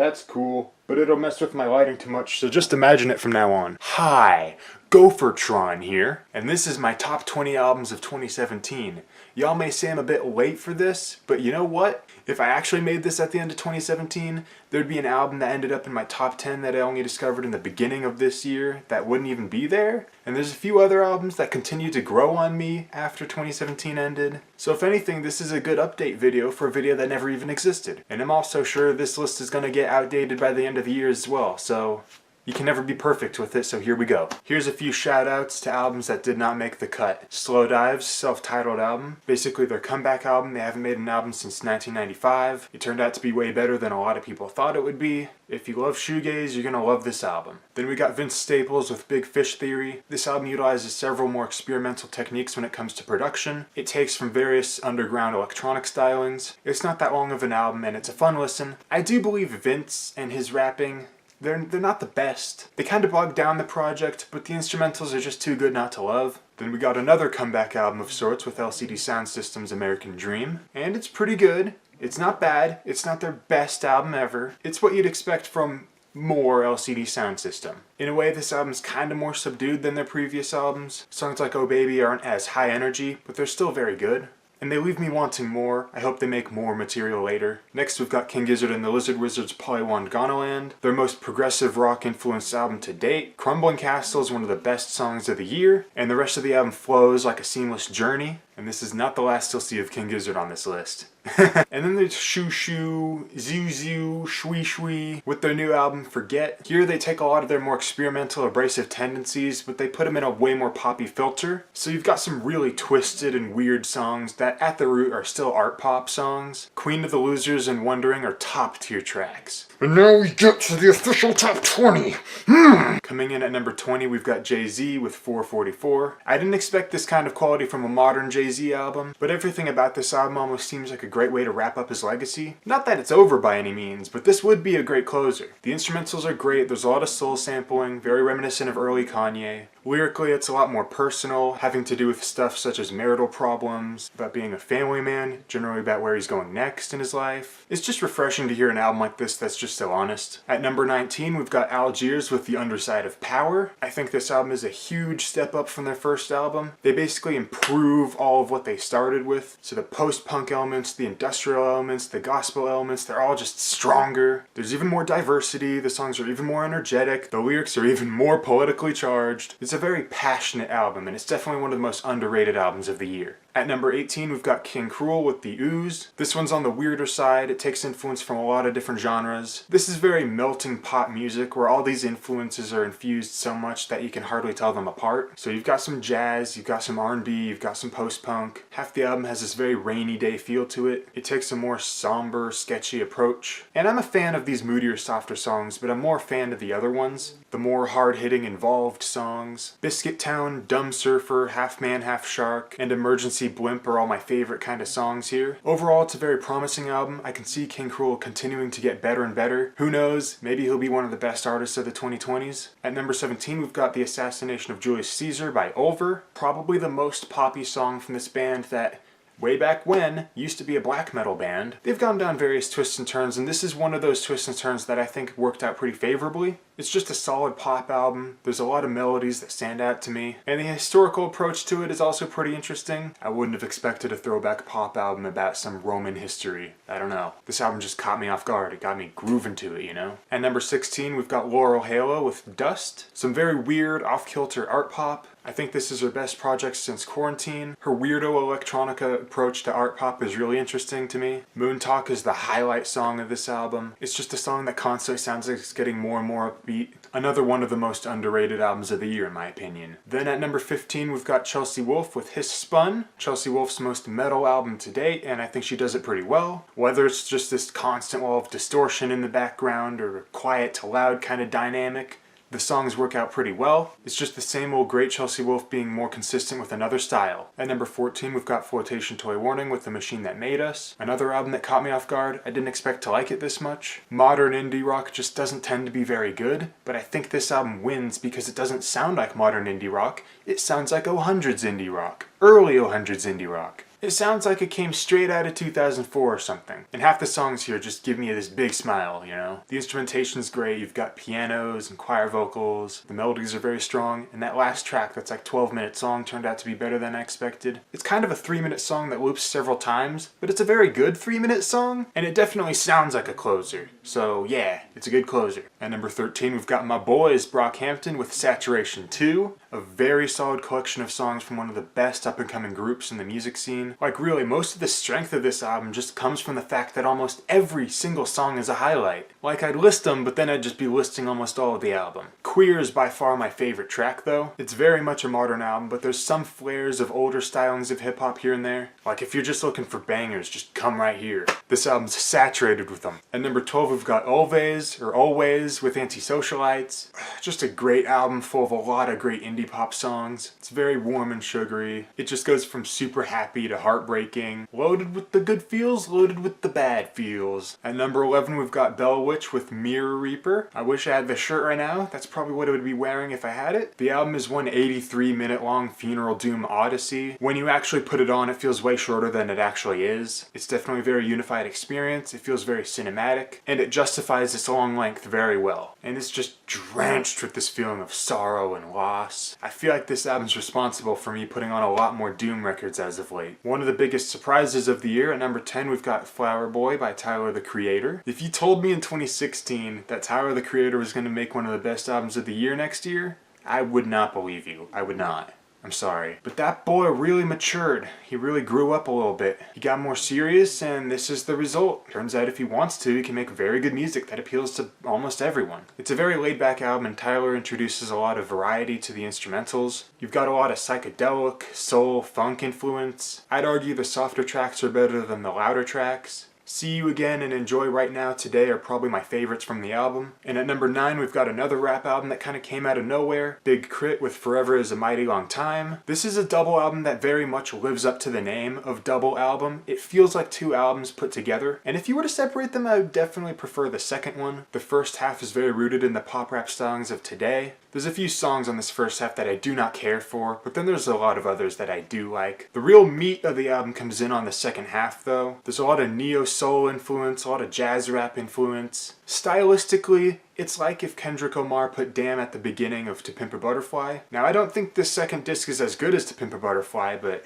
That's cool, but it'll mess with my lighting too much, so just imagine it from now on. Hi, Gophertron here, and this is my top 20 albums of 2017. Y'all may say I'm a bit late for this, but you know what? If I actually made this at the end of 2017, there'd be an album that ended up in my top 10 that I only discovered in the beginning of this year that wouldn't even be there. And there's a few other albums that continued to grow on me after 2017 ended. So if anything, this is a good update video for a video that never even existed. And I'm also sure this list is gonna get outdated by the end of the year as well, so you can never be perfect with it, so here we go. Here's a few shout-outs to albums that did not make the cut. Slow Dive's self-titled album. Basically their comeback album. They haven't made an album since 1995. It turned out to be way better than a lot of people thought it would be. If you love shoegaze, you're gonna love this album. Then we got Vince Staples with Big Fish Theory. This album utilizes several more experimental techniques when it comes to production. It takes from various underground electronic stylings. It's not that long of an album and it's a fun listen. I do believe Vince and his rapping, they're not the best. They kind of bogged down the project, but the instrumentals are just too good not to love. Then we got another comeback album of sorts with LCD Sound System's American Dream, and it's pretty good. It's not bad. It's not their best album ever. It's what you'd expect from more LCD Sound System. In a way, this album's kinda more subdued than their previous albums. Songs like Oh Baby aren't as high energy, but they're still very good. And they leave me wanting more. I hope they make more material later. Next we've got King Gizzard and the Lizard Wizard's Polywand Gonaland, their most progressive rock influenced album to date. Crumbling Castle is one of the best songs of the year, and the rest of the album flows like a seamless journey. And this is not the last you'll see of King Gizzard on this list. And then there's Shoo Shoo, Zoo Zoo, Shui Shui with their new album Forget. Here they take a lot of their more experimental abrasive tendencies, but they put them in a way more poppy filter. So you've got some really twisted and weird songs that at the root are still art pop songs. Queen of the Losers and Wondering are top tier tracks. And now we get to the official top 20. Coming in at number 20, we've got Jay-Z with 444. I didn't expect this kind of quality from a modern Jay-Z album, but everything about this album almost seems like a great way to wrap up his legacy. Not that it's over by any means, but this would be a great closer. The instrumentals are great, there's a lot of soul sampling, very reminiscent of early Kanye. Lyrically, it's a lot more personal, having to do with stuff such as marital problems, about being a family man, generally about where he's going next in his life. It's just refreshing to hear an album like this that's just so honest. At number 19, we've got Algiers with The Underside of Power. I think this album is a huge step up from their first album. They basically improve all of what they started with. So the post-punk elements, the industrial elements, the gospel elements, they're all just stronger. There's even more diversity, the songs are even more energetic, the lyrics are even more politically charged. It's a very passionate album, and it's definitely one of the most underrated albums of the year. At number 18, we've got King Cruel with The Ooze. This one's on the weirder side. It takes influence from a lot of different genres. This is very melting pot music where all these influences are infused so much that you can hardly tell them apart. So you've got some jazz, you've got some R&B, you've got some post-punk. Half the album has this very rainy day feel to it. It takes a more somber, sketchy approach. And I'm a fan of these moodier, softer songs, but I'm more a fan of the other ones. The more hard-hitting, involved songs. Biscuit Town, Dumb Surfer, Half Man, Half Shark, and Emergency Blimp are all my favorite kind of songs here. Overall, it's a very promising album. I can see King Cruel continuing to get better and better. Who knows, maybe he'll be one of the best artists of the 2020s. At number 17, we've got The Assassination of Julius Caesar by Ulver. Probably the most poppy song from this band that, way back when, used to be a black metal band. They've gone down various twists and turns, and this is one of those twists and turns that I think worked out pretty favorably. It's just a solid pop album. There's a lot of melodies that stand out to me, and the historical approach to it is also pretty interesting. I wouldn't have expected a throwback pop album about some Roman history. I don't know. This album just caught me off guard. It got me grooving to it, you know? At number 16, we've got Laurel Halo with Dust. Some very weird, off-kilter art pop. I think this is her best project since Quarantine. Her weirdo electronica approach to art pop is really interesting to me. Moon Talk is the highlight song of this album. It's just a song that constantly sounds like it's getting more and more upbeat. Another one of the most underrated albums of the year in my opinion. Then at number 15 we've got Chelsea Wolfe with Hiss Spun. Chelsea Wolfe's most metal album to date, and I think she does it pretty well. Whether it's just this constant wall of distortion in the background or a quiet to loud kind of dynamic, the songs work out pretty well. It's just the same old great Chelsea Wolfe being more consistent with another style. At number 14 we've got Flotation Toy Warning with The Machine That Made Us. Another album that caught me off guard. I didn't expect to like it this much. Modern indie rock just doesn't tend to be very good, but I think this album wins because it doesn't sound like modern indie rock. It sounds like 0-hundreds indie rock. Early 0-hundreds indie rock. It sounds like it came straight out of 2004 or something. And half the songs here just give me this big smile, you know? The instrumentation's great, you've got pianos and choir vocals, the melodies are very strong, and that last track that's like 12-minute song turned out to be better than I expected. It's kind of a 3-minute song that loops several times, but it's a very good 3-minute song, and it definitely sounds like a closer. So yeah, it's a good closer. At number 13, we've got my boys, Brockhampton with Saturation 2. A very solid collection of songs from one of the best up-and-coming groups in the music scene. Like really, most of the strength of this album just comes from the fact that almost every single song is a highlight. Like I'd list them, but then I'd just be listing almost all of the album. Queer is by far my favorite track though. It's very much a modern album, but there's some flares of older stylings of hip-hop here and there. Like if you're just looking for bangers, just come right here. This album's saturated with them. At number 12, we've got Always with Antisocialites. Just a great album full of a lot of great indie pop songs. It's very warm and sugary. It just goes from super happy to heartbreaking. Loaded with the good feels, loaded with the bad feels. At number 11, we've got Bell Witch with Mirror Reaper. I wish I had the shirt right now. That's probably what I would be wearing if I had it. The album is one 83-minute long funeral doom odyssey. When you actually put it on, it feels way shorter than it actually is. It's definitely a very unified experience. It feels very cinematic, and it justifies its long length very well. And it's just drenched with this feeling of sorrow and loss. I feel like this album's responsible for me putting on a lot more doom records as of late. One of the biggest surprises of the year, at number 10, we've got Flower Boy by Tyler, the Creator. If you told me in 2016 that Tyler, the Creator was going to make one of the best albums of the year next year, I would not believe you. I would not. I'm sorry. But that boy really matured. He really grew up a little bit. He got more serious, and this is the result. Turns out if he wants to, he can make very good music that appeals to almost everyone. It's a very laid-back album, and Tyler introduces a lot of variety to the instrumentals. You've got a lot of psychedelic, soul, funk influence. I'd argue the softer tracks are better than the louder tracks. See You Again and Enjoy Right Now Today are probably my favorites from the album. And at number 9, we've got another rap album that kind of came out of nowhere, Big K.R.I.T with Forever Is a Mighty Long Time. This is a double album that very much lives up to the name of double album. It feels like two albums put together, and if you were to separate them, I would definitely prefer the second one. The first half is very rooted in the pop rap stylings of today. There's a few songs on this first half that I do not care for, but then there's a lot of others that I do like. The real meat of the album comes in on the second half though. There's a lot of neo-soul influence, a lot of jazz rap influence. Stylistically, it's like if Kendrick Lamar put Damn at the beginning of To Pimp a Butterfly. Now I don't think this second disc is as good as To Pimp a Butterfly, but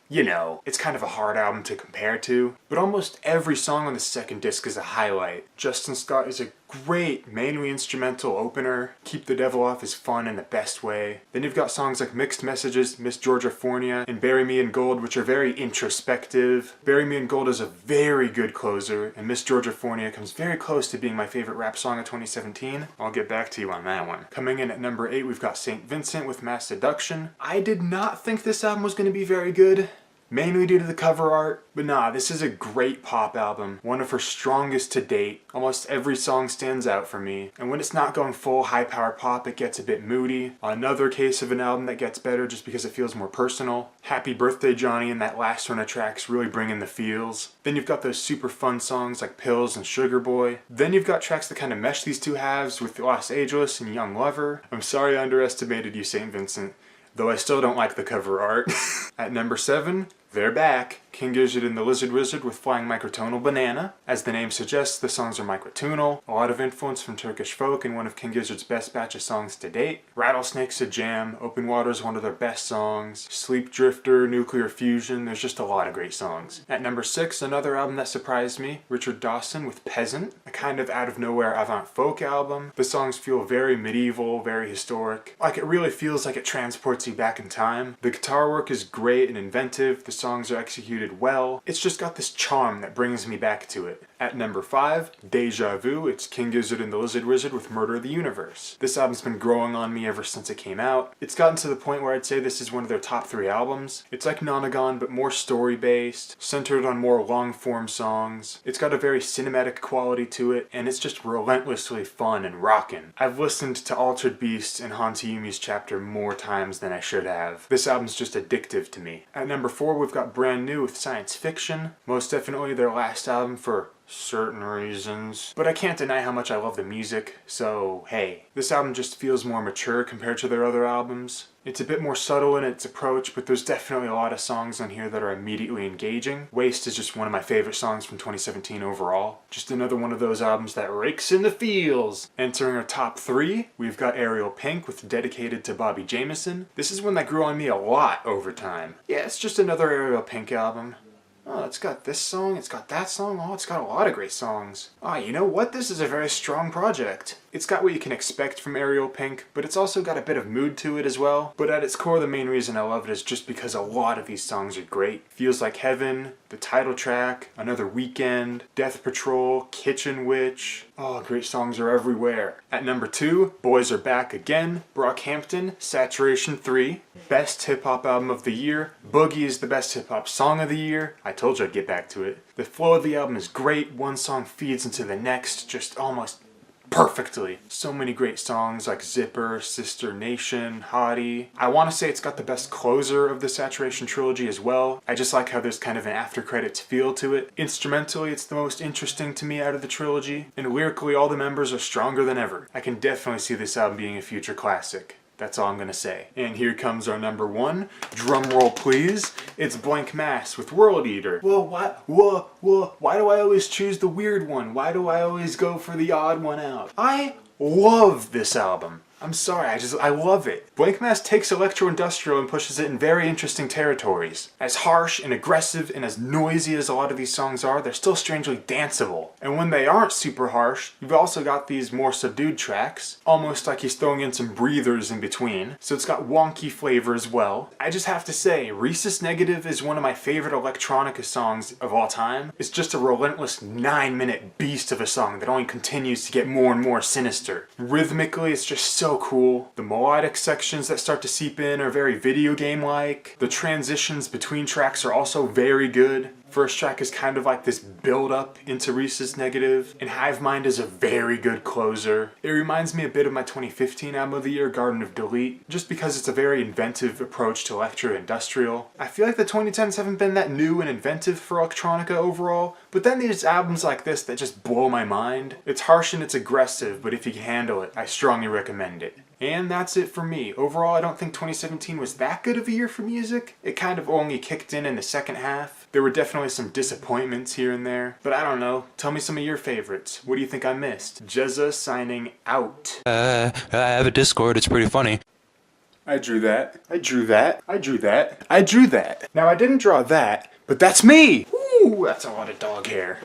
you know, it's kind of a hard album to compare to. But almost every song on the second disc is a highlight. Justin Scott is a great, mainly instrumental opener. Keep the Devil Off is fun in the best way. Then you've got songs like Mixed Messages, Miss Georgiafornia, and Bury Me in Gold, which are very introspective. Bury Me in Gold is a very good closer, and Miss Georgiafornia comes very close to being my favorite rap song of 2017. I'll get back to you on that one. Coming in at number 8, we've got St. Vincent with Mass Seduction. I did not think this album was going to be very good, mainly due to the cover art. But nah, this is a great pop album, one of her strongest to date. Almost every song stands out for me, and when it's not going full high power pop, it gets a bit moody. Another case of an album that gets better just because it feels more personal. Happy Birthday Johnny and that last run of tracks really bring in the feels. Then you've got those super fun songs like Pills and Sugar Boy. Then you've got tracks that kind of mesh these two halves with Los Angeles and Young Lover. I'm sorry I underestimated you, St. Vincent, though I still don't like the cover art. At number 7, they're back. King Gizzard and the Lizard Wizard with Flying Microtonal Banana. As the name suggests, the songs are microtonal. A lot of influence from Turkish folk and one of King Gizzard's best batch of songs to date. Rattlesnake's a jam. Open Water's one of their best songs. Sleep Drifter, Nuclear Fusion, there's just a lot of great songs. At number 6, another album that surprised me, Richard Dawson with Peasant. A kind of out of nowhere avant folk album. The songs feel very medieval, very historic. Like it really feels like it transports you back in time. The guitar work is great and inventive. The songs are executed well. It's just got this charm that brings me back to it. At number 5, Deja Vu, it's King Gizzard and the Lizard Wizard with Murder of the Universe. This album's been growing on me ever since it came out. It's gotten to the point where I'd say this is one of their top 3 albums. It's like Nonagon, but more story-based, centered on more long-form songs. It's got a very cinematic quality to it, and it's just relentlessly fun and rockin'. I've listened to Altered Beast and Hanti Yumi's Chapter more times than I should have. This album's just addictive to me. At number 4, we've got Brand New with Science Fiction. Most definitely their last album for certain reasons. But I can't deny how much I love the music, so hey. This album just feels more mature compared to their other albums. It's a bit more subtle in its approach, but there's definitely a lot of songs on here that are immediately engaging. Waste is just one of my favorite songs from 2017 overall. Just another one of those albums that rakes in the feels. Entering our top 3, we've got Ariel Pink with Dedicated to Bobby Jameson. This is one that grew on me a lot over time. Yeah, it's just another Ariel Pink album. Oh, it's got this song, it's got that song, oh, it's got a lot of great songs. Ah, you know what? This is a very strong project. It's got what you can expect from Ariel Pink, but it's also got a bit of mood to it as well. But at its core, the main reason I love it is just because a lot of these songs are great. Feels Like Heaven, the title track, Another Weekend, Death Patrol, Kitchen Witch. Oh, great songs are everywhere. At number 2, Boys Are Back Again, Brockhampton, Saturation 3. Best hip hop album of the year. Boogie is the best hip hop song of the year. I told you I'd get back to it. The flow of the album is great. One song feeds into the next, just almost perfectly. So many great songs like Zipper, Sister Nation, HEDROVER. I want to say it's got the best closer of the Saturation trilogy as well. I just like how there's kind of an after credits feel to it. Instrumentally, it's the most interesting to me out of the trilogy, and lyrically all the members are stronger than ever. I can definitely see this album being a future classic. That's all I'm gonna say. And here comes our number 1. Drum roll please. It's Blank Mass with World Eater. Whoa, why do I always choose the weird one? Why do I always go for the odd one out? I love this album. I'm sorry, I love it. Blank Mass takes electro-industrial and pushes it in very interesting territories. As harsh and aggressive and as noisy as a lot of these songs are, they're still strangely danceable. And when they aren't super harsh, you've also got these more subdued tracks, almost like he's throwing in some breathers in between. So it's got wonky flavor as well. I just have to say, Rhesus Negative is one of my favorite electronica songs of all time. It's just a relentless 9-minute beast of a song that only continues to get more and more sinister. Rhythmically, it's just so cool. The melodic sections that start to seep in are very video game-like. The transitions between tracks are also very good. First track is kind of like this build-up into Rhesus Negative, and Hive Mind is a very good closer. It reminds me a bit of my 2015 album of the year, Garden of Delete, just because it's a very inventive approach to electro-industrial. I feel like the 2010s haven't been that new and inventive for electronica overall, but then there's albums like this that just blow my mind. It's harsh and it's aggressive, but if you can handle it, I strongly recommend it. And that's it for me. Overall, I don't think 2017 was that good of a year for music. It kind of only kicked in the second half. There were definitely some disappointments here and there. But I don't know. Tell me some of your favorites. What do you think I missed? Jezza signing out. I have a Discord. It's pretty funny. I drew that. I drew that. I drew that. I drew that. Now I didn't draw that, but that's me! Ooh, that's a lot of dog hair.